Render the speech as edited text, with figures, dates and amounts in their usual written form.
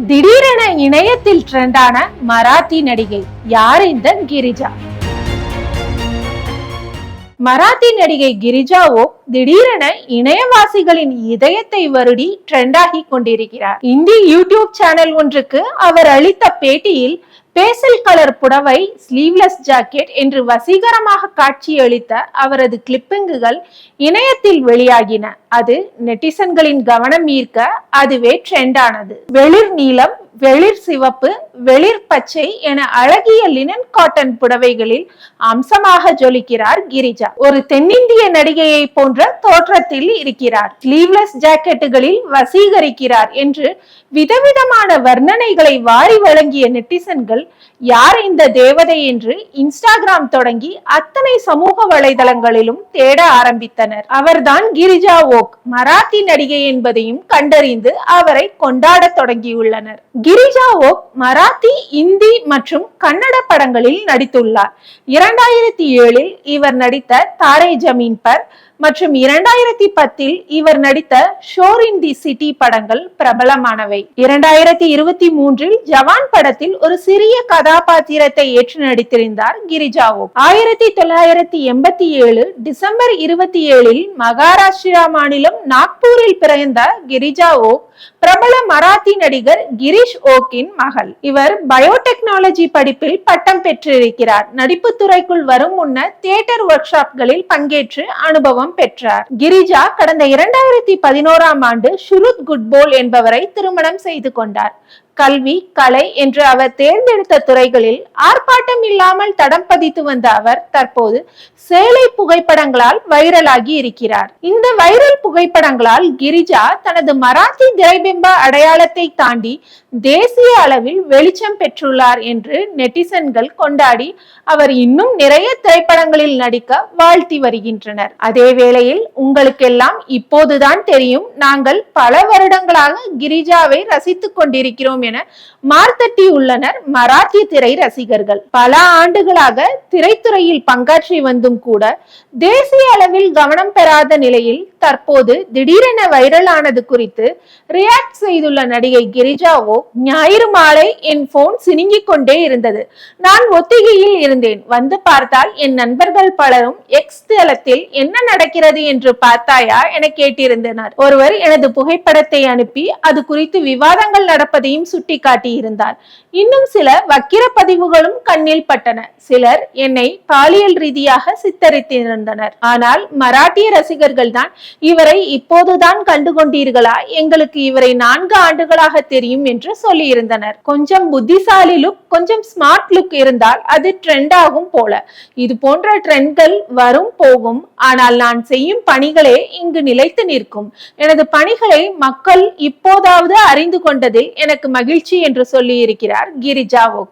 திடீரென இணையத்தில் ட்ரெண்டான மராத்தி நடிகை யார் இந்த கிரிஜா? மராத்தி நடிகை கிரிஜாவோ திடீரென இணையவாசிகளின் இதயத்தை வருடி ட்ரெண்டாகி கொண்டிருக்கிறார். இந்தி யூடியூப் சேனல் ஒன்றுக்கு அவர் அளித்த பேட்டியில் பேசல் கலர் புடவை, ஸ்லீவ்லெஸ் ஜாக்கெட் என்று வசீகரமாக காட்சியளித்த அவரது கிளிப்பிங்குகள் இணையத்தில் வெளியாகின. அது நெட்டிசன்களின் கவனம் ஈர்க்க அதுவே ட்ரெண்டானது. வெளிர் நீலம், வெளிர் சிவப்பு, வெளிர் பச்சை என அழகிய லினன் காட்டன் புடவைகளில் அம்சமாக ஜொலிக்கிறார் கிரிஜா. ஒரு தென்னிந்திய நடிகையை போன்ற தோற்றத்தில் இருக்கிறார். ஸ்லீவ்லெஸ் ஜாக்கெட்டுகளில் வசீகரிக்கிறார் என்று விதவிதமான வர்ணனைகளை வாரி வழங்கிய நெட்டிசன்கள் யார் இந்த தேவதை என்று இன்ஸ்டாகிராம் தொடங்கி அத்தனை சமூக வலைதளங்களிலும் தேட ஆரம்பித்தனர். அவர்தான் கிரிஜா ஓக், மராத்தி நடிகை என்பதையும் கண்டறிந்து அவரை கொண்டாட தொடங்கியுள்ளனர். கிரிஜா ஓக் மராத்தி, இந்தி மற்றும் கன்னட படங்களில் நடித்துள்ளார். 2007 இவர் நடித்த தாரே ஜமீன் பர் மற்றும் 2010 இவர் நடித்த ஷோர் இன் தி சிட்டி படங்கள் பிரபலமானவை. 2023 ஜவான் படத்தில் ஒரு சிறிய கதாபாத்திரத்தை ஏற்று நடித்திருந்தார் கிரிஜா ஓக். 1987 டிசம்பர் 27 மகாராஷ்டிரா மாநிலம் நாக்பூரில் பிறந்த கிரிஜா ஓக் பிரபல மராத்தி நடிகர் கிரீஷ் ஓக்கின் மகள். இவர் பயோடெக்னாலஜி படிப்பில் பட்டம் பெற்றிருக்கிறார். நடிப்பு துறைக்குள் வரும் முன்னர் தியேட்டர் ஒர்க் ஷாப்களில் பங்கேற்று அனுபவம் பெற்றார். கிரிஜா கடந்த 2011 ஆண்டு ஷுருத் குட்போல் என்பவரை திருமணம் செய்து கொண்டார். கல்வி, கலை என்று அவர் தேர்ந்தெடுத்த துறைகளில் ஆர்ப்பாட்டம் இல்லாமல் தடம் பதித்து வந்த அவர் தற்போது சேலை புகைப்படங்களால் வைரலாகி இருக்கிறார். இந்த வைரல் புகைப்படங்களால் கிரிஜா தனது மராத்தி திரைபிம்ப அடையாளத்தை தாண்டி தேசிய அளவில் வெளிச்சம் பெற்றுள்ளார் என்று நெட்டிசன்கள் கொண்டாடி அவர் இன்னும் நிறைய திரைப்படங்களில் நடிக்க வாழ்த்தி வருகின்றனர். அதே வேளையில் உங்களுக்கெல்லாம் இப்போதுதான் தெரியும், நாங்கள் பல வருடங்களாக கிரிஜாவை ரசித்துக் கொண்டிருக்கிறோம் என மார்த்தட்டி உள்ளனர் மராத்தி திரை ரசிகர்கள். பல ஆண்டுகளாக திரைத்துறையில் பங்காற்றி வந்தும் கூட தேசிய அளவில் கவனம் பெறாத நிலையில் தற்போது திடீரென வைரல் ஆனது குறித்து ரியாக்ட் செய்துள்ள நடிகை கிரிஜாவோ, ஞாயிறு மாலை என் போன் சினுங்கிக் கொண்டே இருந்தது. நான் ஒத்திகையில் இருந்தேன். வந்து பார்த்தால் என் நண்பர்கள் பலரும் எக்ஸ் தளத்தில் என்ன நடக்கிறது என்று பார்த்தாயா என கேட்டிருந்தனர். ஒருவர் எனது புகைப்படத்தை அனுப்பி அது குறித்து விவாதங்கள் நடப்பதையும் சுட்டி காட்டியிருந்தார். இன்னும் சில வக்கிர பதிவுகளும் கண்ணில் பட்டன. சிலர் என்னை பாலியல் ரீதியாக சித்தரித்திருந்தனர். ஆனால் மராட்டிய ரசிகர்கள் தான் இவரை இப்போதுதான் கண்டுகொண்டீர்களா, எங்களுக்கு இவரை 4 ஆண்டுகளாக தெரியும் என்று சொல்லி இருந்தனர். கொஞ்சம் புத்திசாலி லுக், கொஞ்சம் ஸ்மார்ட் லுக் இருந்தால் அது ட்ரெண்ட் ஆகும் போல. இது போன்ற ட்ரெண்ட்கள் வரும் போகும். ஆனால் நான் செய்யும் பணிகளே இங்கு நிலைத்து நிற்கும். எனது பணிகளை மக்கள் இப்போதாவது அறிந்து கொண்டதில் எனக்கு மகிழ்ச்சி என்று சொல்லி இருக்கிறார் கிரிஜா ஓக்.